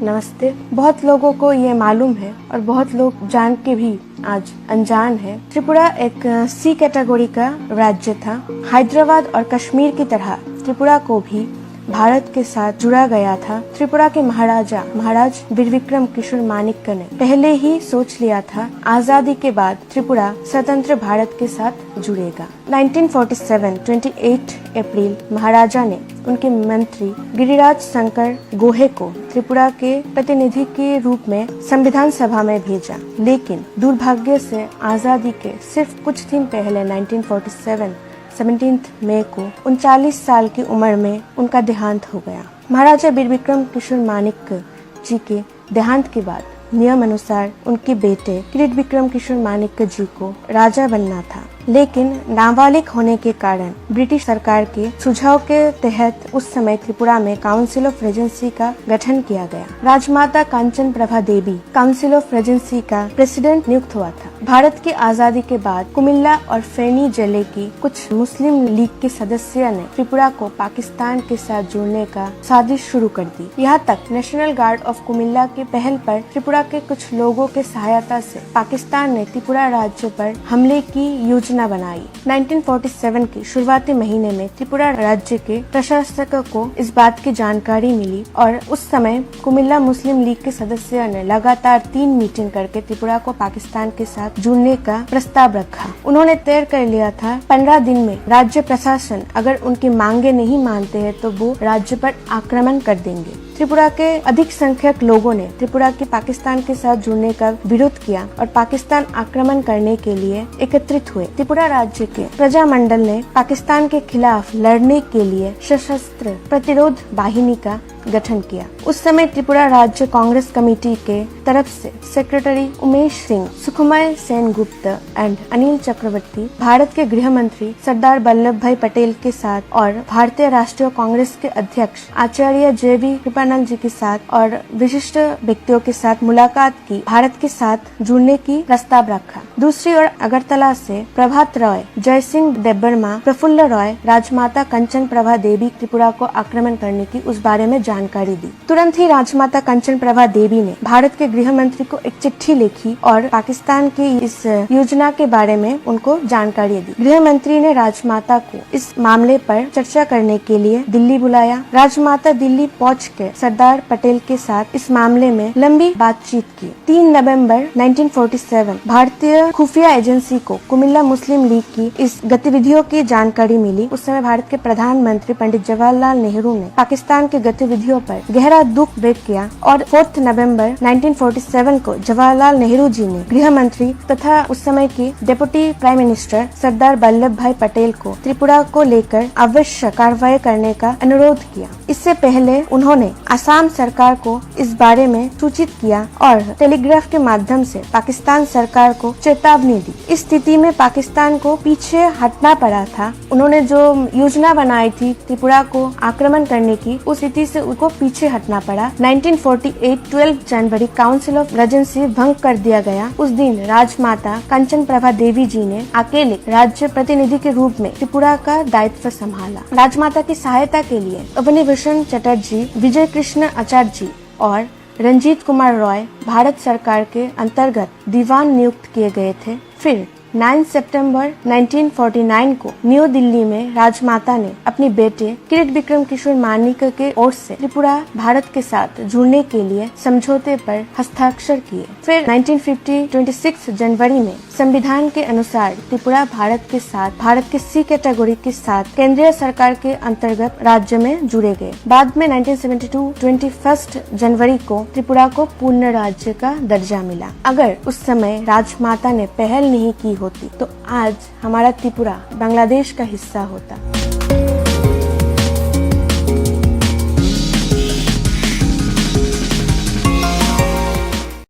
नमस्ते। बहुत लोगों को ये मालूम है और बहुत लोग जान के भी आज अनजान है। त्रिपुरा एक सी कैटेगरी का राज्य था। हैदराबाद और कश्मीर की तरह त्रिपुरा को भी भारत के साथ जुड़ा गया था। त्रिपुरा के महाराज वीरविक्रम किशोर मानिक्य ने पहले ही सोच लिया था आजादी के बाद त्रिपुरा स्वतंत्र भारत के साथ जुड़ेगा। 1947 28 अप्रैल महाराजा ने उनके मंत्री गिरिराज शंकर गोहे को त्रिपुरा के प्रतिनिधि के रूप में संविधान सभा में भेजा, लेकिन दुर्भाग्य से आजादी के सिर्फ कुछ दिन पहले 1947 17 मई को 39 साल की उम्र में उनका देहांत हो गया। महाराजा वीरविक्रम किशोर मानिक्य जी के देहांत के बाद नियम अनुसार उनके बेटे किरीट विक्रम किशोर मानिक्य जी को राजा बनना था, लेकिन नाबालिग होने के कारण ब्रिटिश सरकार के सुझाव के तहत उस समय त्रिपुरा में काउंसिल ऑफ रेजेंसी का गठन किया गया। राजमाता कांचन प्रभा देवी काउंसिल ऑफ रेजेंसी का प्रेसिडेंट नियुक्त हुआ था। भारत की आजादी के बाद कुमिल्ला और फेनी जिले की कुछ मुस्लिम लीग के सदस्यों ने त्रिपुरा को पाकिस्तान के साथ जोड़ने का साजिश शुरू कर दी। यहाँ तक नेशनल गार्ड ऑफ कुमिल्ला के पहल पर त्रिपुरा के कुछ लोगों के सहायता से पाकिस्तान ने त्रिपुरा राज्य पर हमले की योजना बनाई। 1947 के शुरुआती महीने में त्रिपुरा राज्य के प्रशासकों को इस बात की जानकारी मिली और उस समय कुमिल्ला मुस्लिम लीग के सदस्यों ने लगातार 3 मीटिंग करके त्रिपुरा को पाकिस्तान के साथ जुड़ने का प्रस्ताव रखा। उन्होंने तय कर लिया था 15 दिन में राज्य प्रशासन अगर उनकी मांगे नहीं मानते हैं तो वो राज्य पर आक्रमण कर देंगे। त्रिपुरा के अधिक संख्यक लोगों ने त्रिपुरा की पाकिस्तान के साथ जुड़ने का विरोध किया और पाकिस्तान आक्रमण करने के लिए एकत्रित हुए। त्रिपुरा राज्य के प्रजामंडल ने पाकिस्तान के खिलाफ लड़ने के लिए सशस्त्र प्रतिरोध वाहिनी का गठन किया। उस समय त्रिपुरा राज्य कांग्रेस कमेटी के तरफ से सेक्रेटरी उमेश सिंह, सुखमय सेन गुप्त एंड अनिल चक्रवर्ती, भारत के गृह मंत्री सरदार वल्लभ भाई पटेल के साथ और भारतीय राष्ट्रीय कांग्रेस के अध्यक्ष आचार्य JV कृपानंद जी के साथ और विशिष्ट व्यक्तियों के साथ मुलाकात की। भारत के साथ जुड़ने की प्रस्ताव रखा। दूसरी ओर अगरतला से प्रभात रॉय, जयसिंह देबबर्मा, प्रफुल्ल रॉय, राजमाता कंचन प्रभा देवी त्रिपुरा को आक्रमण करने की उस बारे में जानकारी दी। तुरंत ही राजमाता कंचन प्रभा देवी ने भारत के गृह मंत्री को एक चिट्ठी लिखी और पाकिस्तान की इस योजना के बारे में उनको जानकारी दी। गृह मंत्री ने राजमाता को इस मामले पर चर्चा करने के लिए दिल्ली बुलाया। राजमाता दिल्ली पहुँच के सरदार पटेल के साथ इस मामले में लंबी बातचीत की। 3 नवंबर 1947 भारतीय खुफिया एजेंसी को कुमिल्ला मुस्लिम लीग की इस गतिविधियों की जानकारी मिली। उस समय भारत के प्रधानमंत्री पंडित जवाहरलाल नेहरू ने पाकिस्तान के गतिविधियों पर गहरा दुख व्यक्त किया और 4 नवंबर 1947 को जवाहरलाल नेहरू जी ने गृह मंत्री तथा उस समय के deputy prime minister Sardar Vallabh भाई पटेल को त्रिपुरा को लेकर आवश्यक कार्रवाई करने का अनुरोध किया। इससे पहले उन्होंने असम सरकार को इस बारे में सूचित किया और टेलीग्राफ के माध्यम से पाकिस्तान सरकार को चेतावनी दी। इस स्थिति में पाकिस्तान को पीछे हटना पड़ा था। उन्होंने जो योजना बनाई थी त्रिपुरा को आक्रमण करने की, उस स्थिति से उनको पीछे हटना पड़ा। 1948 12 जनवरी काउंसिल ऑफ रेजेंसी भंग कर दिया गया। उस दिन राजमाता कंचन प्रभा देवी जी ने अकेले राज्य प्रतिनिधि के रूप में त्रिपुरा का दायित्व संभाला। राजमाता की सहायता के लिए अवनीभूषण चटर्जी, विजय कृष्ण आचार्य जी और रंजीत कुमार रॉय भारत सरकार के अंतर्गत दीवान नियुक्त किए गए थे। फिर 9 सितंबर 1949 को न्यू दिल्ली में राजमाता ने अपने बेटे किरीट विक्रम किशोर मानिक्य के ओर से त्रिपुरा भारत के साथ जुड़ने के लिए समझौते पर हस्ताक्षर किए। फिर 1950 26 जनवरी में संविधान के अनुसार त्रिपुरा भारत के सी कैटेगरी के साथ केंद्रीय सरकार के अंतर्गत राज्य में जुड़े गए। बाद में 1972 21 जनवरी को त्रिपुरा को पूर्ण राज्य का दर्जा मिला। अगर उस समय राजमाता ने पहल नहीं की होती तो आज हमारा त्रिपुरा बांग्लादेश का हिस्सा होता।